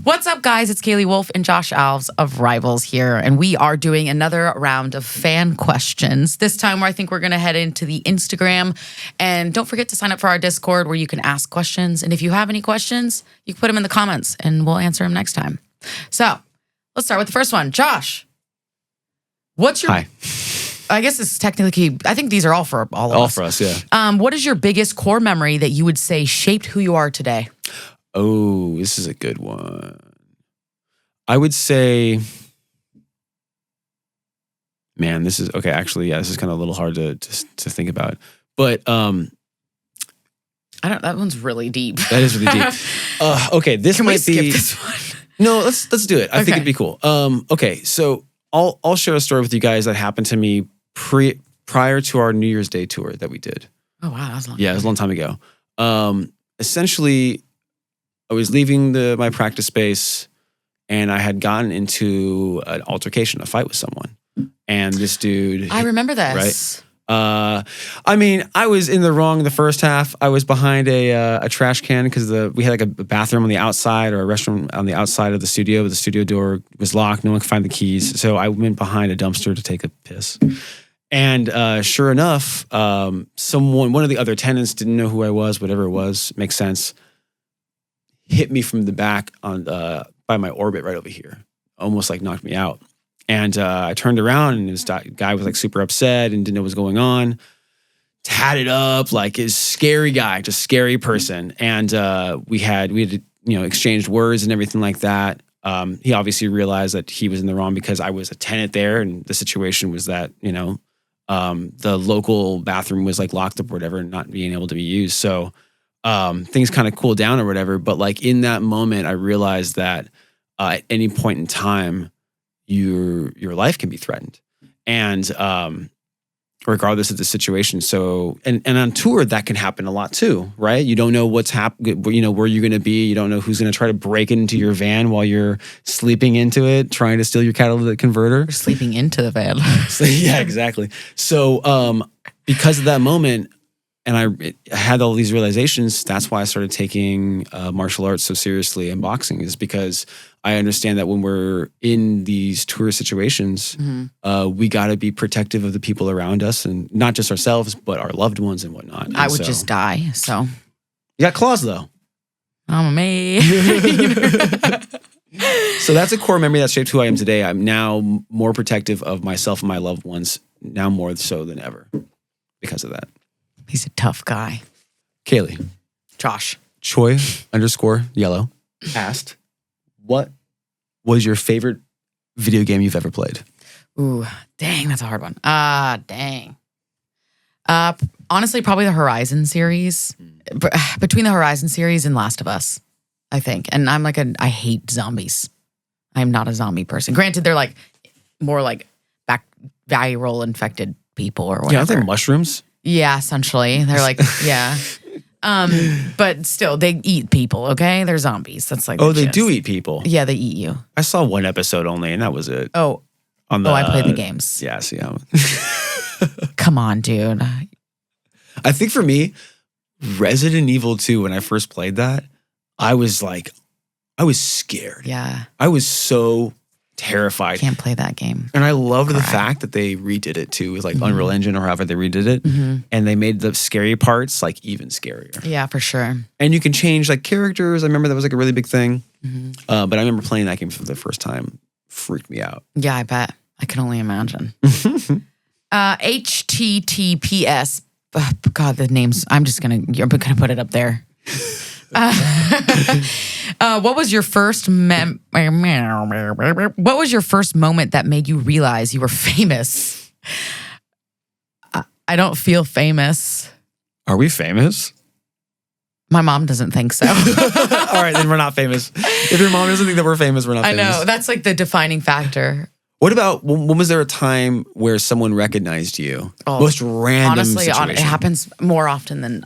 What's up, guys? It's Kaylee Wolf and Josh Alves of Rivals here, and we are doing another round of fan questions. This time, I think we're going to head into the Instagram, and don't forget to sign up for our Discord where you can ask questions. And if you have any questions, you can put them in the comments, and we'll answer them next time. So let's start with the first one. Josh, what's your... Hi. I guess it's technically... I think these are all for all of us. All for us, yeah. What is your biggest core memory that you would say shaped who you are today? Oh, this is a good one. I would say, man, this is okay. Actually, yeah, this is kind of a little hard to think about. But I don't. That one's really deep. that is really deep. Okay, this Can might we skip be. this one? No, let's do it. I think Okay. it'd be cool. Okay, so I'll share a story with you guys that happened to me prior to our New Year's Day tour that we did. Oh wow, that was long. Yeah, it was a long time ago. Essentially, I was leaving my practice space, and I had gotten into an altercation, a fight with someone. And this dude... I remember this. Right? I mean, I was in the wrong the first half. I was behind a trash can because we had like a bathroom on the outside or a restroom on the outside of the studio, but the studio door was locked. No one could find the keys. So I went behind a dumpster to take a piss. And sure enough, one of the other tenants didn't know who I was, whatever it was, makes sense, hit me from the back by my orbit right over here, almost like knocked me out. And I turned around and this guy was like super upset and didn't know what was going on. Tatted up, like a scary guy, just scary person. And we had exchanged words and everything like that. He obviously realized that he was in the wrong because I was a tenant there, and the situation was that the local bathroom was like locked up or whatever, and not being able to be used. So things kind of cooled down or whatever. But like in that moment, I realized that at any point in time, your life can be threatened, and regardless of the situation. So and on tour that can happen a lot too, right? You don't know what's happening, where you're going to be. You don't know who's going to try to break into your van while you're sleeping into it, trying to steal your catalytic converter. You're sleeping into the van. Yeah, exactly. So because of that moment, and I had all these realizations, that's why I started taking martial arts so seriously and boxing, is because I understand that when we're in these tour situations, we got to be protective of the people around us, and not just ourselves, but our loved ones and whatnot. I would just die. So You got claws, though. I'm me. So that's a core memory that shaped who I am today. I'm now more protective of myself and my loved ones, now more so than ever because of that. He's a tough guy. Kaylee. Josh. Choi_yellow asked, what was your favorite video game you've ever played? Ooh, dang, that's a hard one. Dang. Honestly, probably the Horizon series. Between the Horizon series and Last of Us, I think. And I'm like I hate zombies. I'm not a zombie person. Granted, they're like more like viral infected people or whatever. Yeah, aren't they mushrooms? Yeah, essentially. They're like, yeah. But still, they eat people, okay? They're zombies. That's like... Oh, they do eat people? Yeah, they eat you. I saw one episode only, and that was it. Oh, I played the games. Yeah, see how... Come on, dude. I think for me, Resident Evil 2, when I first played that, I was scared. Yeah. I was so terrified. Can't play that game. And I loved the fact that they redid it too, with like Unreal Engine or however they redid it. And they made the scary parts like even scarier. Yeah, for sure. And you can change like characters. I remember that was like a really big thing. But I remember playing that game for the first time. Freaked me out. Yeah, I bet. I can only imagine. HTTPS. God, the names. You're gonna put it up there. What was your first moment that made you realize you were famous? I don't feel famous. Are we famous? My mom doesn't think so. All right, then we're not famous. If your mom doesn't think that we're famous, we're not famous. I know. That's like the defining factor. What about, when was there a time where someone recognized you? Most random situation. It happens more often than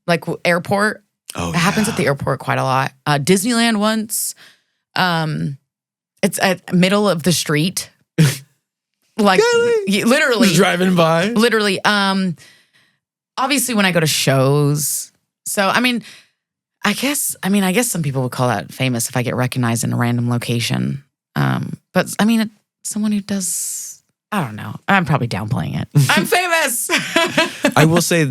like airport. Oh, it happens at the airport quite a lot. Disneyland once. It's at middle of the street. Like literally. Just driving by. Literally. Obviously when I go to shows. So, I mean, I guess some people would call that famous if I get recognized in a random location. But I mean, someone who does, I don't know. I'm probably downplaying it. I'm famous. I will say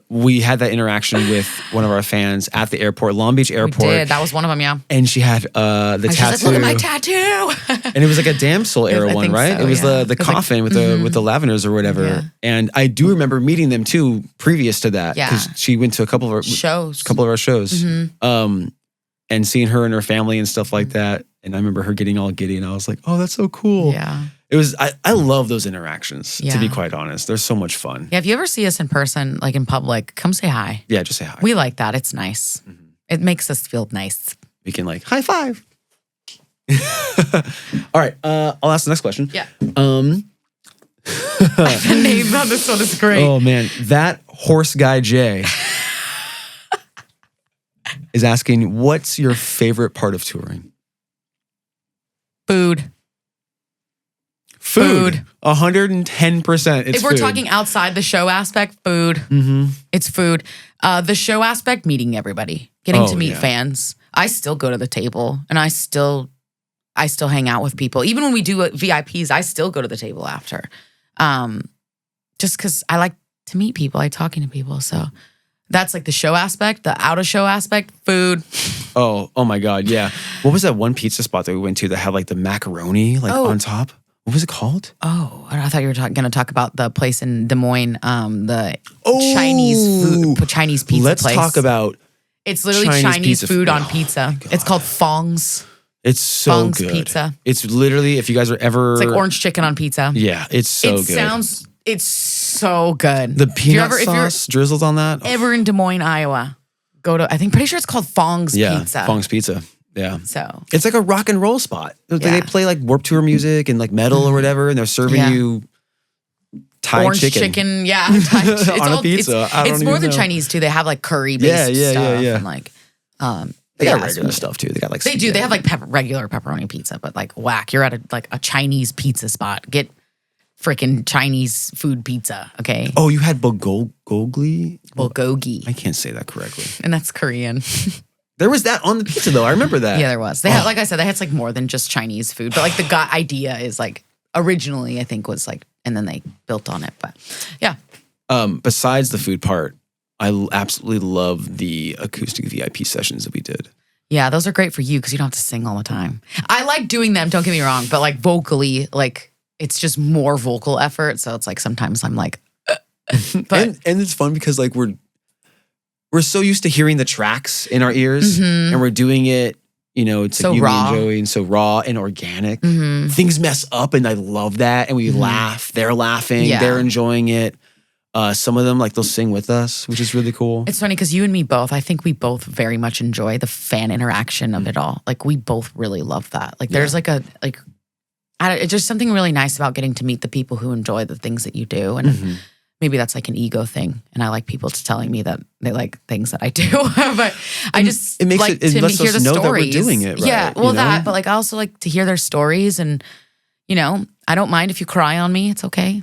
we had that interaction with one of our fans at the airport, Long Beach Airport. We did. That was one of them, yeah. And she had the She's tattoo. like, look at my tattoo. And it was like a Damsel era I one, think right? so, It was yeah. the It was like- coffin with the lavenders or whatever. Yeah. And I do remember meeting them too previous to that Yeah. because she went to a couple of our Shows. shows. Mhm. And seeing her and her family and stuff like that. And I remember her getting all giddy, and I was like, "Oh, that's so cool." Yeah. It was. I love those interactions. To be Yeah. quite honest, they're so much fun. Yeah, if you ever see us in person, like in public, come say hi. Yeah, just say hi. We like that. It's nice. It makes us feel nice. We can like high five. All right, I'll ask the next question. Yeah. Um, The name on this one is great. Oh man, that horse guy Jay is asking, "What's your favorite part of touring?" Food. Food. Food. 110%. It's If we're food. talking outside the show aspect, food. Mm-hmm. It's food. The show aspect, meeting everybody, getting Oh, to meet yeah. fans. I still go to the table and I still hang out with people. Even when we do VIPs, I still go to the table after. Just because I like to meet people. I like talking to people. So that's like the show aspect. The out of show aspect, food. Oh my God, yeah. What was that one pizza spot that we went to that had like the macaroni on top? What was it called? Oh, I thought you were going to talk about the place in Des Moines, the Oh, Chinese pizza Let's place. talk about. It's literally Chinese Chinese pizza. food on Oh, pizza. my God. It's called Fong's. It's so Fong's good. Pizza. It's literally, if you guys are ever, It's like orange chicken on pizza. Yeah, it's so it good. It's so good. The peanut if you're sauce drizzled on that. ever in Des Moines, Iowa, go to, pretty sure it's called Fong's Yeah, Pizza. Fong's Pizza. Yeah. So, It's like a rock and roll spot. They Yeah. play like Warped Tour music and like metal or whatever, and they're serving Yeah. you Thai orange chicken. yeah. Thai chi- On a pizza. I don't It's more even than know. Chinese too. They have like curry-based Yeah. stuff. Yeah. And like, They yeah, got it's regular really- stuff too. They got like They do. They have like regular pepperoni pizza, but like whack. You're at a Chinese pizza spot. Get freaking Chinese food pizza, okay? Oh, you had bulgogi? Bulgogi. I can't say that correctly. And that's Korean. There was that on the pizza though. I remember that. Yeah, there was. They had, like I said, they had like more than just Chinese food, but like the idea is like originally I think was like, and then they built on it. But yeah, Besides the food part, I absolutely love the acoustic VIP sessions that we did. yeah, those are great for you because you don't have to sing all the time. I like doing them. Don't get me wrong, but like vocally, like it's just more vocal effort. So it's like sometimes I'm like, but and it's fun because like we're so used to hearing the tracks in our ears, and we're doing it. You know, it's So like you raw. and Joey, and so raw and organic. mhm. Things mess up, and I love that. And we laugh. They're laughing. Yeah. They're enjoying it. Some of them like they'll sing with us, which is really cool. It's funny because you and me both, I think we both very much enjoy the fan interaction of it all. Like we both really love that. Like there's it's just something really nice about getting to meet the people who enjoy the things that you do. And maybe that's like an ego thing. And I like people to telling me that they like things that I do. But I just it makes like it- it to lets hear us the know that we're stories. doing it right, Yeah, you well know? that, but like I also like to hear their stories and, you know, I don't mind if you cry on me. It's okay.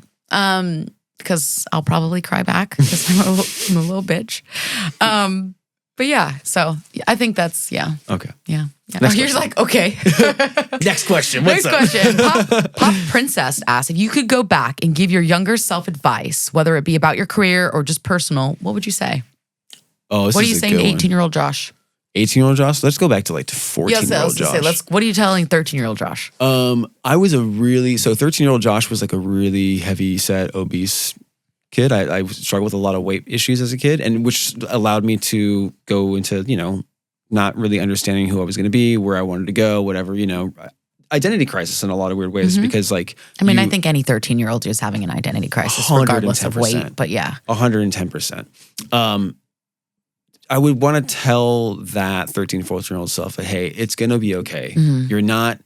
Because I'll probably cry back because I'm a little bitch. But yeah, so I think that's, yeah. Okay. Yeah. Next You're just like, okay. Next question. Next question. Pop Princess asks, if you could go back and give your younger self advice, whether it be about your career or just personal, what would you say? Oh, this What are is you a saying to good one. 18-year-old Josh? 18-year-old Josh? Let's go back to like to 14-year-old I was Josh. gonna say, what are you telling 13-year-old Josh? I was 13-year-old Josh was like a really heavy set, obese kid. I struggled with a lot of weight issues as a kid, and which allowed me to go into, you know, not really understanding who I was going to be, where I wanted to go, whatever, you know, identity crisis in a lot of weird ways because like, I mean, I think any 13-year-old is having an identity crisis regardless of 110%. weight, but yeah. 110%. I would want to tell that 13, 14-year-old self that, hey, it's going to be okay. Mhm. You're not,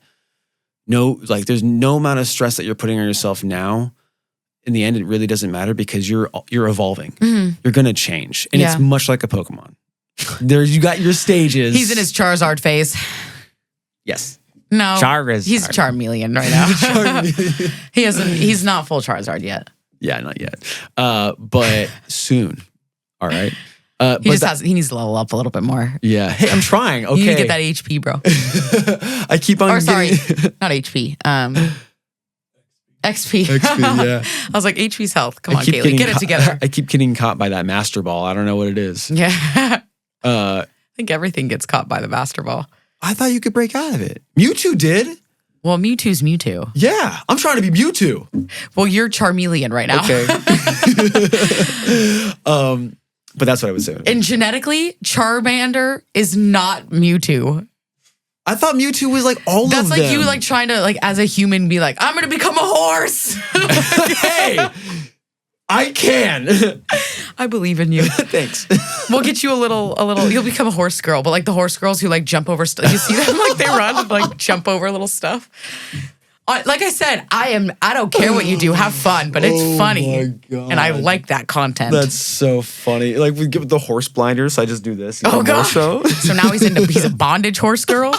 there's no amount of stress that you're putting on yourself now. In the end, it really doesn't matter because you're evolving. Mhm. You're going to change. And Yeah. it's much like a Pokemon. You got your stages. He's in his Charizard phase. Yes. No. Charizard. He's Charmeleon right now. He's not full Charizard yet. Yeah, not yet. But soon. All right. He needs to level up a little bit more. Yeah. Hey, I'm trying. Okay. You need to get that HP, bro. I keep on Or sorry, getting... not HP. XP. XP, yeah. I was like, HP's health. Come I on, keep Kaylee, getting get it together. I keep getting caught by that master ball. I don't know what it is. Yeah. Uh, I think everything gets caught by the master ball. I thought you could break out of it. Mewtwo did. Well, Mewtwo's Mewtwo. Yeah. I'm trying to be Mewtwo. Well, you're Charmeleon right now. Okay. But that's what I was saying. And genetically, Charmander is not Mewtwo. I thought Mewtwo was like all That's of like them. you like trying to like as a human be like, I'm gonna become a horse. Hey, I can. I believe in you. Thanks. We'll get you a little. You'll become a horse girl, but like the horse girls who like jump over stuff. You see them like they run and like jump over little stuff. Like I said, I don't care what you do. Have fun, but it's funny, my God. and I like that content. That's so funny. Like we give the horse blinders, so I just do this. oh god. So Now he's a bondage horse girl.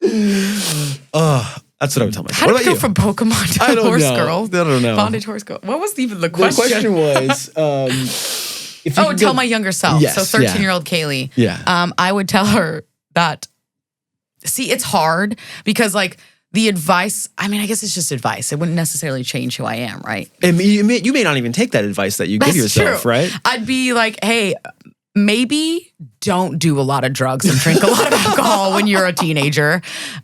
that's what I would tell myself. How What did we about go you? from Pokemon to I don't horse know. girl? I don't know. Bondage horse girl. What was even the The question? question was, if you could Tell go- my younger self. Yes, So 13-year-old Kaylee. Yeah. I would tell her that. See, it's hard because like the advice. I mean, I guess it's just advice. It wouldn't necessarily change who I am, right? And you may not even take that advice that you give yourself, true. right? I'd be like, hey, maybe don't do a lot of drugs and drink a lot of alcohol when you're a teenager.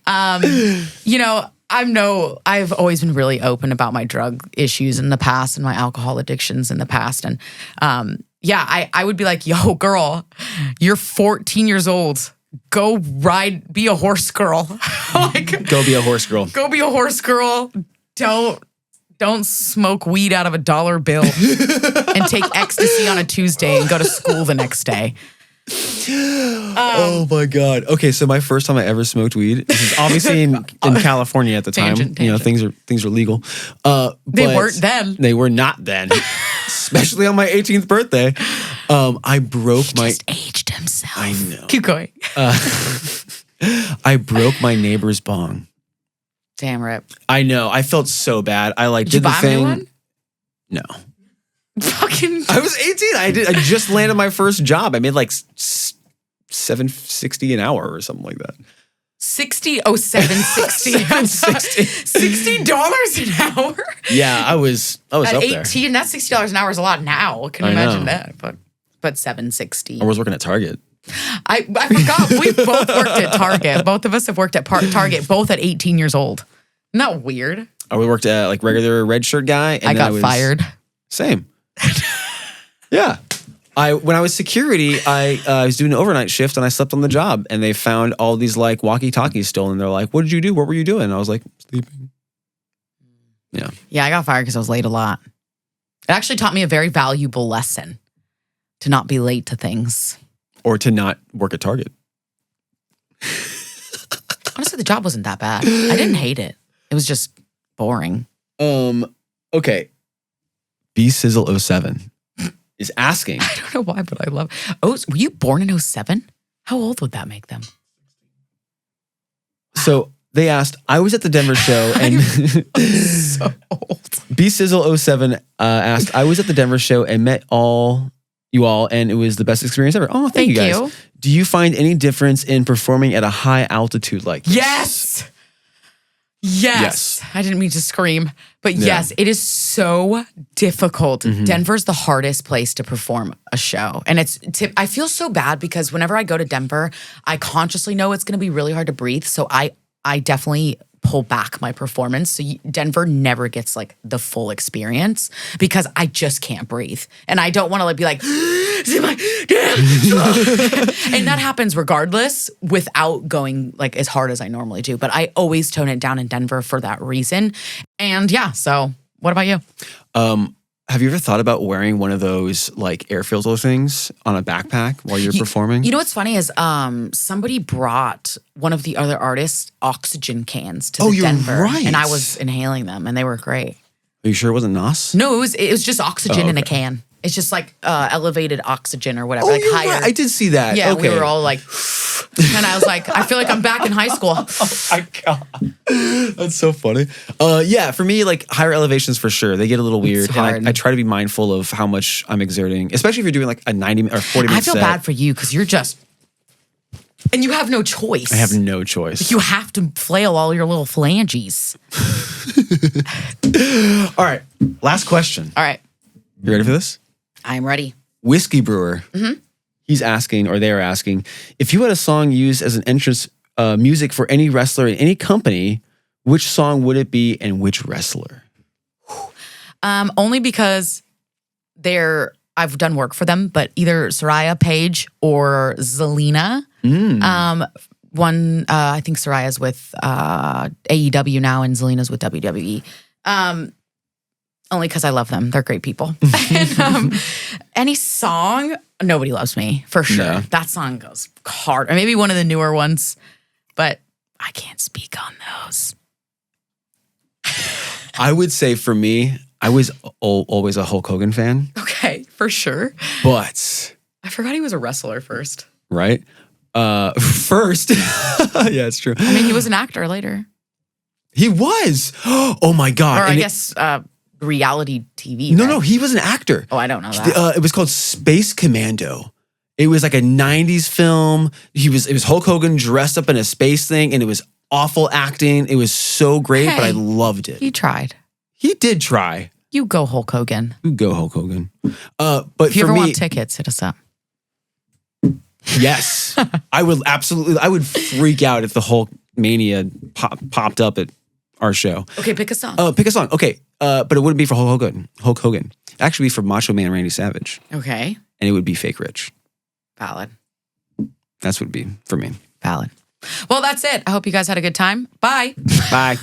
You know, I've always been really open about my drug issues in the past and my alcohol addictions in the past. And yeah, I would be like, yo, girl, you're 14 years old. Go be a horse girl. Like, Go be a horse girl. go be a horse girl. Don't smoke weed out of a dollar bill and take ecstasy on a Tuesday and go to school the next day. Oh my God. Okay, so my first time I ever smoked weed, this is obviously in California at the time. Tangent. You know, things are legal. They but weren't then. They were not then. Especially on my 18th birthday. I broke my Just aged himself. I know. Keep going. I broke my neighbor's bong. Damn rip. I know. I felt so bad. I like Did you did the buy thing. a new one? No. Fucking. I was 18. I just landed my first job. I made like $7.60 an hour or something like that. 60. Oh, $7.60. $60 an hour? Yeah, I was At up there. 18, that $60 an hour is a lot now. Can you I imagine know. that? But $7.60. I was working at Target. I forgot we both worked at Target. Both of us have worked at Target, both at 18 years old. Isn't that weird? I worked at like regular red shirt guy. And I then got fired. Same. Yeah. When I was security, I was doing an overnight shift and I slept on the job and they found all these like walkie-talkies stolen. They're like, "What did you do? What were you doing?" And I was like, "Sleeping." Yeah. Yeah, I got fired because I was late a lot. It actually taught me a very valuable lesson to not be late to things. Or to not work at Target. Honestly, the job wasn't that bad. I didn't hate it. It was just boring. Okay. B-Sizzle07 is asking. I don't know why, but I love. Oh, were you born in 07? How old would that make them? So they asked, I was at the Denver show and So old. B-Sizzle07 asked, I was at the Denver show and met you all, and it was the best experience ever. Oh, thank you guys. Do you find any difference in performing at a high altitude like this? Yes. Yes. I didn't mean to scream, but yes, it is so difficult. Denver's the hardest place to perform a show. And I feel so bad because whenever I go to Denver, I consciously know it's going to be really hard to breathe. So I definitely pull back my performance. So Denver never gets like the full experience because I just can't breathe. And I don't want to like be like, damn. And that happens regardless without going like as hard as I normally do. But I always tone it down in Denver for that reason. And yeah, so what about you? Have you ever thought about wearing one of those like air filter things on a backpack while you're performing? You know what's funny is somebody brought one of the other artists oxygen cans to the Denver. Right. And I was inhaling them and they were great. Are you sure it wasn't Nas? No, it was just oxygen in a can. It's just like elevated oxygen or whatever, Oh, like you're higher. right. I did see that. Yeah, okay. we were all like, and I was like, I feel like I'm back in high school. My God. That's so funny. Yeah, for me, like higher elevations for sure. They get a little weird. hard. And I try to be mindful of how much I'm exerting, especially if you're doing like a 90 or 40 minute I feel set. bad for you because you're just, and you have no choice. I have no choice. You have to flail all your little phalanges. All right, last question. All right, You ready for this? I'm ready. Whiskey Brewer. He's asking, or they're asking, if you had a song used as an entrance music for any wrestler in any company, which song would it be and which wrestler? Only because I've done work for them, but either Soraya Page or Zelina. One, I think Soraya's with AEW now and Zelina's with WWE. Only because I love them. They're great people. And, any song, Nobody Loves Me, for sure. No. That song goes hard. Or maybe one of the newer ones, but I can't speak on those. I would say for me, I was always a Hulk Hogan fan, Okay, for sure. but I forgot he was a wrestler first. right? First, yeah, it's true. I mean, he was an actor later. He was. Oh my God. Or I And guess reality TV. no, right? no, he was an actor. Oh, I don't know that. It was called Space Commando. It was like a 90s film. It was Hulk Hogan dressed up in a space thing, and it was awful acting. It was so great, but I Hey. loved it. He tried. He did try. You go Hulk Hogan. You go Hulk Hogan. But If you for ever me, want tickets, hit us up. yes, I would freak out if the Hulk Mania popped up at our show. Okay, pick a song. Pick a song. Okay. But it wouldn't be for Hulk Hogan. It'd actually be for Macho Man Randy Savage. Okay. And it would be Fake Rich. Valid. That's what it'd be for me. Valid. Well, that's it. I hope you guys had a good time. Bye. Bye.